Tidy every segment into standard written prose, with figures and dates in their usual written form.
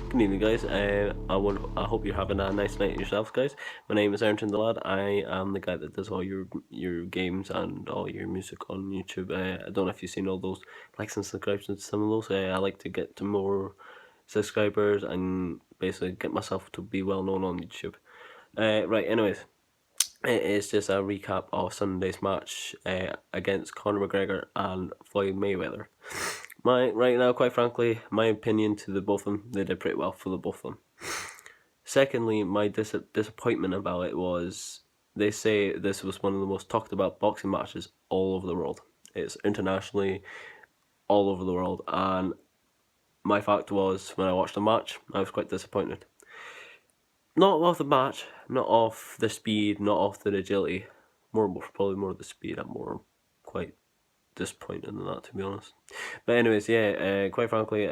Good evening, guys. I hope you're having a nice night yourselves, guys. My name is Aaron the Lad. I am the guy that does all your games and all your music on YouTube. I don't know if you've seen all those likes and subscribes to some of those. I like to get to more subscribers and basically get myself to be well known on YouTube. Right. Anyways, it is just a recap of Sunday's match against Conor McGregor and Floyd Mayweather. Right now, quite frankly, my opinion to the both of them, they did pretty well for the both of them. Secondly, my disappointment about it was they say this was one of the most talked about boxing matches all over the world. It's internationally all over the world, and my fact was when I watched the match, I was quite disappointed. Not off the match, not off the speed, not off the agility. Probably more the speed. I'm more quite disappointed in that, to be honest. But anyways, yeah. Quite frankly,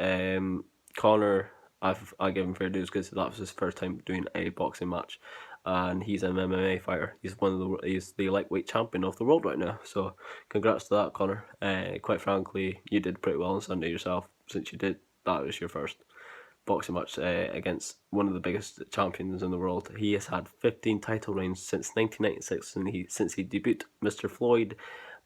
Conor, I give him fair dues because that was his first time doing a boxing match, and he's an MMA fighter. He's the lightweight champion of the world right now. So congrats to that, Conor. Quite frankly, you did pretty well on Sunday yourself, since you did. That was your first boxing match against one of the biggest champions in the world. He has had 15 title reigns since 1996, and since he debuted Mr. Floyd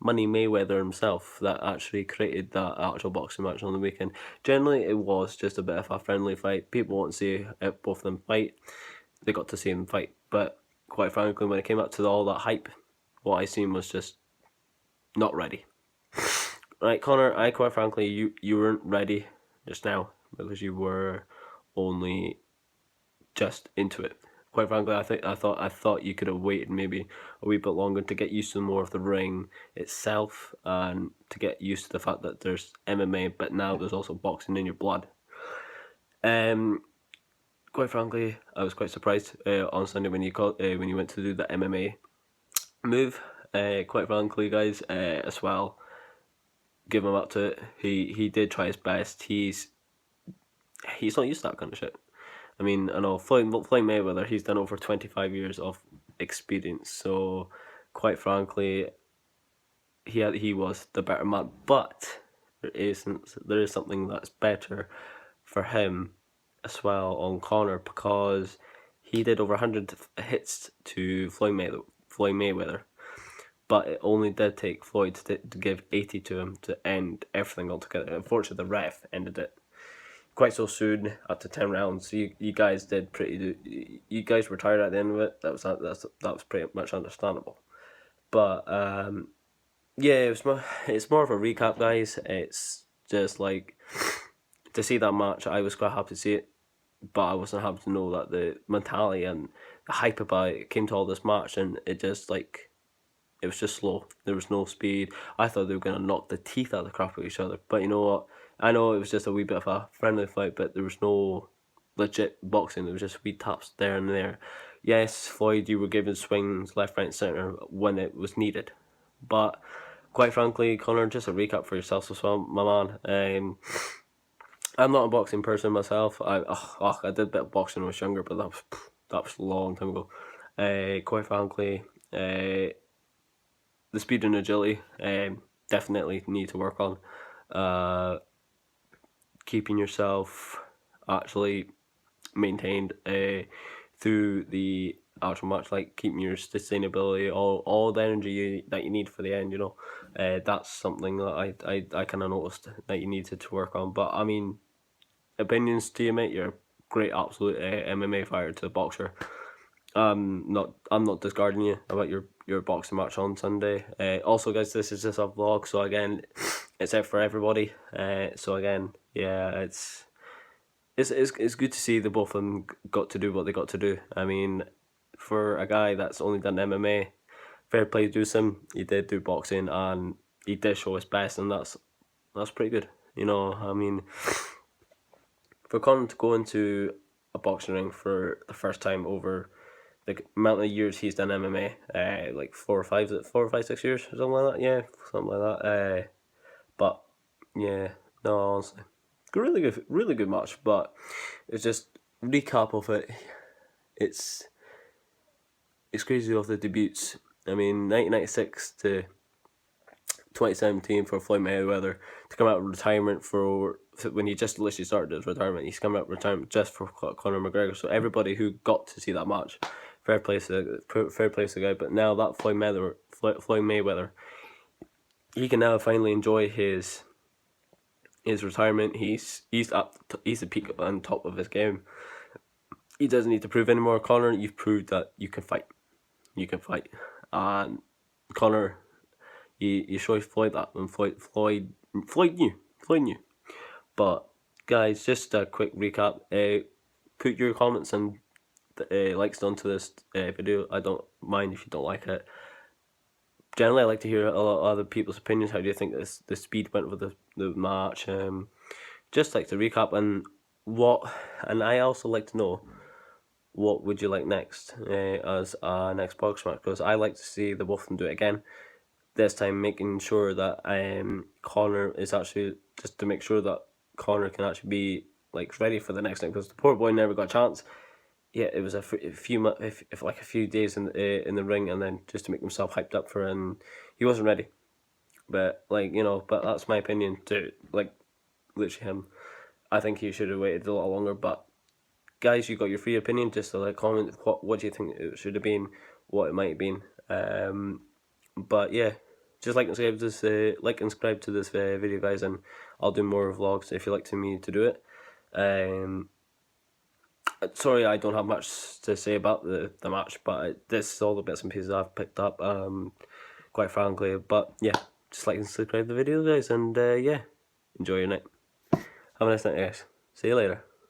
Money Mayweather himself, that actually created that actual boxing match on the weekend. Generally, it was just a bit of a friendly fight. People want to see both of them fight. They got to see them fight, but quite frankly, when it came up to all that hype, what I seen was just not ready. Right, Conor, I quite frankly, you weren't ready just now because you were only just into it. Quite frankly, I thought you could have waited maybe a wee bit longer to get used to more of the ring itself and to get used to the fact that there's MMA, but now there's also boxing in your blood. Quite frankly, I was quite surprised on Sunday when you went to do the MMA move. Quite frankly, guys, as well, give him up to it. He did try his best. He's not used to that kind of shit. I mean, I know Floyd Mayweather, he's done over 25 years of experience, so quite frankly, he was the better man. But there is something that's better for him as well on Conor, because he did over 100 hits to Floyd Mayweather, but it only did take Floyd to give 80 to him to end everything altogether. Unfortunately, the ref ended it quite so soon after 10 rounds. So you guys did you guys were tired at the end of it. That was pretty much understandable. But yeah, it's more of a recap, guys. It's just like to see that match. I was quite happy to see it, but I wasn't happy to know that the mentality and the hype about it came to all this match, and it just like it was just slow. There was no speed. I thought they were gonna knock the teeth out of the crap of each other, but you know what? I know it was just a wee bit of a friendly fight, but there was no legit boxing. There was just wee taps there and there. Yes, Floyd, you were given swings left, right, and centre when it was needed, but quite frankly, Conor, just a recap for yourself as well, my man. I'm not a boxing person myself. I did a bit of boxing when I was younger, but that was a long time ago. Quite frankly, the speed and agility, definitely need to work on. Keeping yourself actually maintained through the actual match, like keeping your sustainability, all the energy that you need for the end. That's something that I kind of noticed that you needed to work on. But I mean, opinions to you, mate. You're a great, absolute MMA fighter to a boxer. I'm not discarding you about your boxing match on Sunday. Also, guys, this is just a vlog, so again, it's out for everybody. So again, yeah, it's good to see the both of them got to do what they got to do. I mean, for a guy that's only done MMA, fair play to him. He did do boxing and he did show his best, and that's pretty good. I mean, for Conor to go into a boxing ring for the first time over the amount of years he's done MMA, like 4 or 5, 6 years, or something like that. Yeah, something like that. But yeah, no, honestly, really good match. But it's just recap of it. It's crazy of the debuts. I mean, 1996 to 2017 for Floyd Mayweather to come out of retirement for when he just literally started his retirement. He's come out of retirement just for Conor McGregor. So everybody who got to see that match, fair play to the guy. But now that Floyd Mayweather, he can now finally enjoy his retirement. He's the peak on top of his game. He doesn't need to prove anymore. Conor, you've proved that you can fight. You can fight, and Conor, you showed Floyd that, and Floyd knew. But guys, just a quick recap. Put your comments and likes onto this video. I don't mind if you don't like it. Generally, I like to hear a lot of other people's opinions. How do you think the speed went with the match? Just like to recap and I also like to know what would you like next as our next box match, because I like to see the both of them do it again. This time, making sure that Conor is actually, just to make sure that Conor can actually be like ready for the next night, because the poor boy never got a chance. Yeah, it was a few days in the ring, and then just to make himself hyped up for it, and he wasn't ready. But but that's my opinion to literally him. I think he should have waited a lot longer. But guys, you got your free opinion. Just comment what do you think it should have been, what it might have been. But yeah, just like and subscribe to this video, guys, and I'll do more vlogs if you like me to do it. Sorry, I don't have much to say about the match, but this is all the bits and pieces I've picked up, quite frankly. But yeah, just like and subscribe to the video, guys, and yeah, enjoy your night. Have a nice night, guys. See you later.